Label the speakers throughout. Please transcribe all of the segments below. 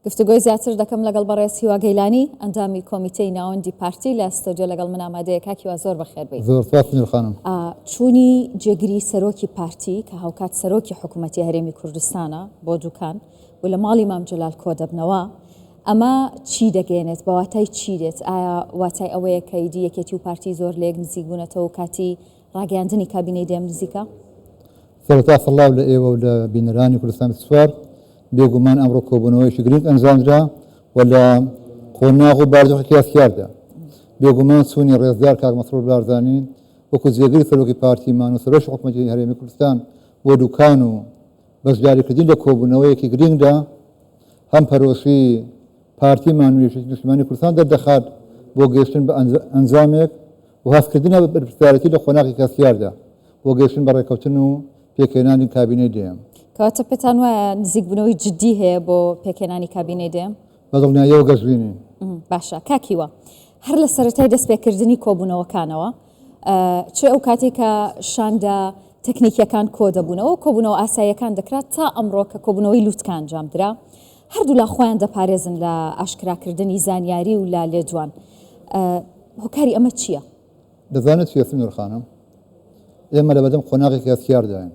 Speaker 1: گفتگۆی زیاتر دەکەم لەگەڵ بەڕێز هیوا گەیلانی ئەندامی کۆمیتەی ناوەندی پارتی لە ئەستۆدیۆ لەگەڵ من ئامادەیە. کاکیوا زۆر بەخێر بێت.
Speaker 2: زۆر سپاس خانم.
Speaker 1: چوونی جێگیری سەرۆکی پارتی کە هاوکات سەرۆکی حکوومەتی هەرێمی کوردستانە بۆ دووکان و لە ماڵی مام جەلال کۆ دەبنەوە، ئەمە چی دەگەێنێت؟ بە واتای چی دێت؟ ئایا واتای ئەوەیە کە ئیدی یەکێتی و پارتی زۆر لێک نزیک بوونەتەوە کاتی ڕاگەاندنی کابینەی دێم نزیکە؟
Speaker 2: سەرەتا سەڵاو لە ئێوە و لە بینەرانی کوردستان سوار. بێگومان ئەمڕۆ کۆبوونەوەیەکی گرنگ ئەنجامدرا و لە قۆناغ و باردۆخێکی یاسیاردا. بێگومان چوونی ڕێزدار کاک مەسرور بارزانی وەکو جێگەری سەرۆکی پارتیمان و سەرۆکی حکوومەتی هەرێمی کوردستان بۆ دووکان و بەشداریکردن لە کۆبوونەوەیەکی گرنگدا هەم پەرۆسی پارتیمان و یەکێتی نیشتیمانی کوردستان دەردەخات بۆ گەیشتن بە ئەنجامێک و هەستکردنە بەرپرسیارەتی لە قۆناغی یاسیاردا بۆ گەیشتن بە ڕێکەوتن و پێکهێنانی کابینەی دێم.
Speaker 1: کەواتە پێتان وایە نزیکبوونەوەی جددی هەیە بۆ پێکهێنانی کابینەی دێم؟
Speaker 2: بەدڵنیاییەوە گەشتبینین.
Speaker 1: باشە کاکیوە، هەر لە سەرەتای دەستپێکردنی کۆبوونەوەکانەوە چ ئەو کاتێک کە شاندا تەکنیکیەکان کۆ دەبوونەوە کۆبوونەوە ئاساییەکان دەکرات تا ئەمڕۆ کە کۆبوونەوەی لووتکان ئەنجامدرا، هەردوو لا خۆیان دەپارێزن لە ئاشکراکردنی زانیاری و لا لێجوان. هۆکاری ئەمە چییە؟
Speaker 2: دەزانێت چیە سنوور خانم؟ ئێمە لە بەدەم قۆناغێکی یاسیارداین.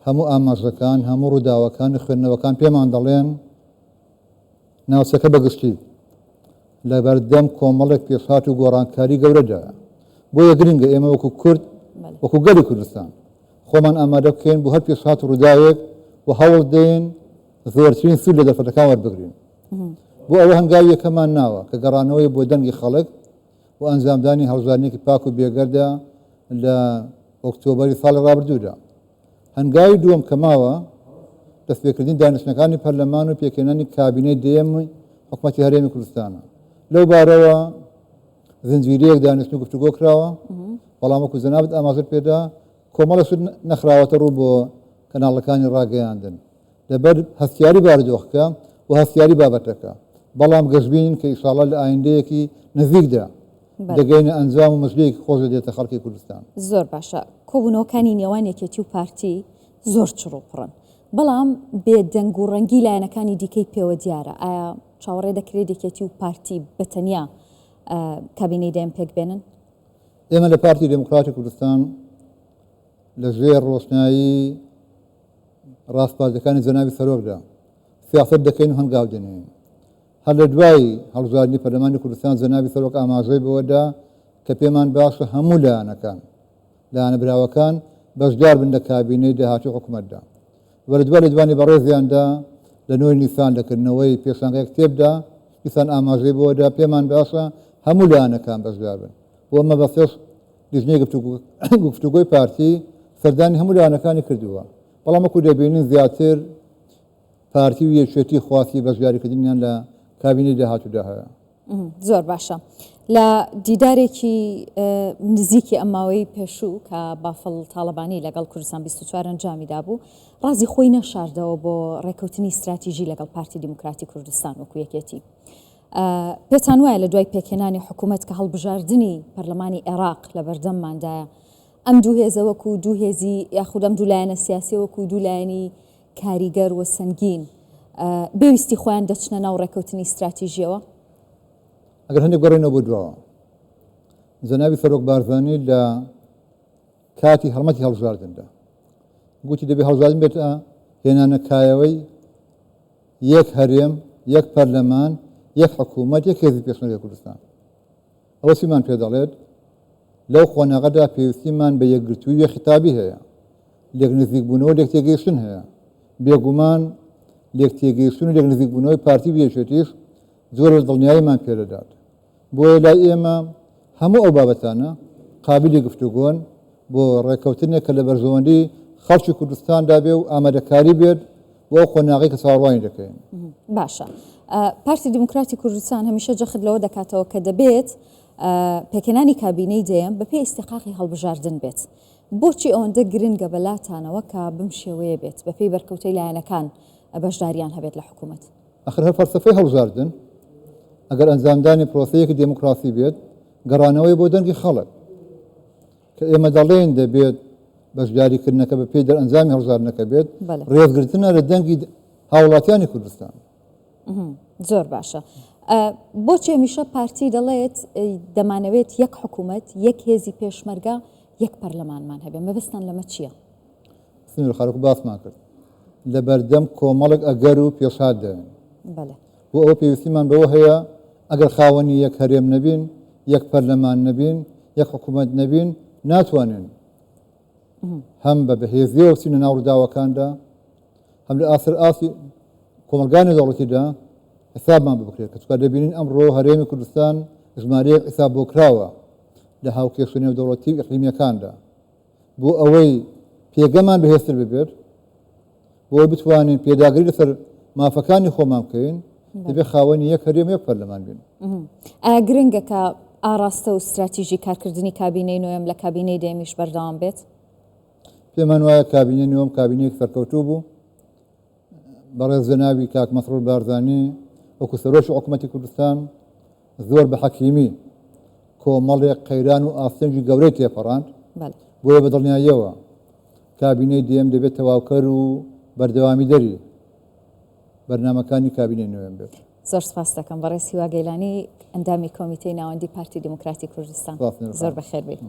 Speaker 2: هەموو ئاماژەکان هەموو ڕووداوەکان خوێندنەوەکان پێمان دەڵێن ناوچەکە بەگشتی لە بەردەم کۆمەڵێک پێشهات و گۆڕانکاری گەورەدایە. بۆیە گرنگە ئێمە وەکو کورد وەکو گەلی کوردستان خۆمان ئامادە بکەین بۆ هەر پێشهات و ڕووداوێک و هەوڵ دێن زۆرترین سوود لە دەرفەتەکان وەربگرین. بۆ ئەوە هەنگاوی یەکەمان ناوە کە گەڕانەوەی بۆ دەنگی خەڵک و ئەنجامدانی هەڵبژاردنێکی پاک و بێگەردە لە ئۆکتۆبەری ساڵی ڕابردوودا. هەنگاوی دووەم کە ماوە دەستپێکردنی دانیشتنەکانی پەرلەمان و پێکهێنانی کابینەی دێمی حکوومەتی هەرێمی کوردستانە. لەو بارەوە زنجیرەیەک دانیشتن و گفتوگۆ کراوە، بەڵام وەکو جەنابەت ئاماژەت پێدا کۆمەڵە سوود نەخراوەتە ڕوو بۆ کەناڵەکانی ڕاگەیاندن لەبەر هەستیاری باردۆخەکە و هەستیاری بابەتەکە. بەڵام گەشتبینین کە ئینشاڵڵا لە ئایندەیەکی نزیکدا دەگەینە ئەنجام و مەژلەیەکی خۆش دێتە خەڵکی کوردستان.
Speaker 1: زۆر باشە. کۆبوونەوەکانی نێوان یەکێتی و پارتی زۆر چڕوپڕن، بەڵام بێدەنگ و ڕەنگی لایەنەکانی دیکەی پێوە دیارە. ئایا چاوەڕێ دەکرێت یەکێتی و پارتی بەتەنیا کابینەی دێم پێک بێنن؟
Speaker 2: ئێمە لە پارتی دموکراتی کوردستان لە ژێر ڕۆشنایی ڕاستپارێزەکانی جەنابی سەرۆکدا سیاسەت دەکەین و هەنگاو دێنین. هەر لە دوای هەڵبژاردننی پەرلەمانی کوردستان جەنابی سەرۆک ئاماژەی بەوەدا کە پێمان باشە هەموو لایەنەکان لایەنەبراوەکان بەشدار بن لە کابینەی داهاتی حکوومەتدا. وەردووە لە دوانی بەڕێزیاندا لە نۆی نیسان لەکردنەوەی پێشانگای کتێبدا دیسان ئاماژەی بەوەدا پێمان باشە هەموو لایەنەکان بەشدار بن. و ئەمە بەسەر لیژنەی گفتوگۆی پارتی سەردانی هەموو لایەنەکانی کردووە. بەڵام وەکو دەبینین زیاتر پارتی و یەکێتی خواستی بەشداریکردنیان لە کابینەی داهاتوودا هەیە.
Speaker 1: زۆر باشە. لە دیدارێکی نزیکی ئەماوەی پێشوو کە بافڵ تاڵەبانی لەگەڵ کوردستان 24 ئەنجامیدا بوو، ڕازی خۆی نەشاردەوە بۆ ڕێکەوتنی استراتیژی لەگەڵ پارتی دموکراتی کوردستان وەکو یەکێتی. پێتان وایە لە دوای پێکهێنانی حکوومەت کە هەڵبژاردننی پەرلەمانی عێراق لە بەردەمماندایە ئەم دوو هێزە وەکو دوو هێزی یاخود ئەم دوو لایەنە سیاسی وەکو دوو لایەنی کاریگەر و سەنگین بێویستی خۆیان دەچنە ناو ڕێکەوتنی استراتیژیەوە؟
Speaker 2: ئەگەر هەندێک گەڕێنەوە بۆ دووەوە، جەنابی سەرۆک بارزانی لە کاتی هەڵمەتی هەڵبژاردندا گوتی دەبێت هەڵبژاردن بێتە هێنانەکایەوەی یەک هەرێم، یەک پەرلەمان، یەک حکوومەت، یەک هێزی پێشمەرگەی کوردستان. ئەوە چیمان پێ دەڵێت؟ لەو خۆناغەدا پێویستیمان بە یەکگرتووی خیتابی هەیە، لێک نزیکبوونەوە لێک تێگەیشتن هەیە. بێگومان لێک تێگەیشتن و لێک نزیکبوونەوەی پارتی و یەکێتیش زۆر دڵنیاییمان پێدەدات. بۆیە لای ئێمە هەموو ئەو بابەتانە قابلی گفتوگۆن بۆ ڕێکەوتنێک کە لە بەرژەوەندی خەڵکی کوردستاندا بێ و ئامادەکاری بێت بۆ ئەو خۆناغی کە چاوەڕوانی دەکەین.
Speaker 1: باشە. پارتی دموکراتی کوردستان هەمیشە جەخت لەوە دەکاتەوە کە دەبێت پێکهێنانی کابینەی دێم بەپێی ئیستیحقاقی هەڵبژاردن بێت. بۆچی ئەوەندە گرنگە بەلاتانەوە کە بم شێوەیە بێت بەپێی بەرکەوتەی لایەنەکان بەشداریان هەبێت لە حکوومەت؟
Speaker 2: ئەخر هەر فەلسەفەی هەڵبژاردن ئەگەر ئەنجامدانی پرۆسەیەکی دموکراسی بێت گەڕانەوەی بۆ دەنگی خەڵک کە ئێمە دەڵێن دەبێت بەشداریکردنەکە بەپێی دەرئەنجامی هەڵبژاردنەکە بێت ڕێزگرتنە لە دەنگی هاوڵاتیانی کوردستان.
Speaker 1: زۆر باشە. بۆچی هەمیشە پارتی دەڵێت دەمانەوێت یەک حکوومەت، یەک هێزی پێشمەرگە، یەک پەرلەمانمان هەبێ، مەبەستان لەمە چییە؟
Speaker 2: سنوور خەڵک باسمان کرد لە بەردەم کۆمەڵک ئەگەر و پێشاد دەوێن بۆ ئەوە پێویستیمان بەوە هەیە ئەگەر خاوەنی یەک هەرێم نەبین، یەک پەرلەمان نەبین، یەک حکوومەت نەبین، ناتوانین هەم بە بەهێزیەوە بچینە ناو ڕووداوەکاندا، هەم لە ئاسر ئاسی کۆمەلگانی دەوڵەتیدا حسابمان بکرێت کە چکار دەبینین ئەمڕۆ هەرێمی کوردستان ژمارەیەک حساب بۆ کراوە لە هاوکێشە نێودەوڵەتی و ئیقلیمیەکاندا بۆ ئەوەی پێگەمان بەهێزتر ببێت، بۆ بتوانین پێداگری لەسەر مافەکانی خۆمان بکەین، دەبێت خاوەنی یەک هەرێم یەک پەرلەمان بین.
Speaker 1: ئایا گرنگە کە ئاراستە و استراتیژی کارکردنی کابینەی نوێم لە کابینەی دێمیش بەردەوام بێت؟
Speaker 2: پێمان وایە کابینەی نوێم کابینەیەک سەرکەوتوو بوو بەڕێز جەنابی کاک مەسرور بارزانی وەکو سەرۆکی حکوومەتی کوردستان زۆر بە حەکیمی کۆمەڵێک قەیران و ئاستەنجی گەورەی تێپەڕاند، بۆیە بە دڵنیاییەوە کابینەی دێم دەبێت تەواوکەر و بەردەوامی دەری بەرنامەکانی کابینەی نوێم بێت.
Speaker 1: زۆر سپاس دەکەم بەڕێز هیوا گەیلانی ئەندامی کۆمیتەی ناوەندی پارتی دموکراتی کوردستان. زۆر بەخێر بێت.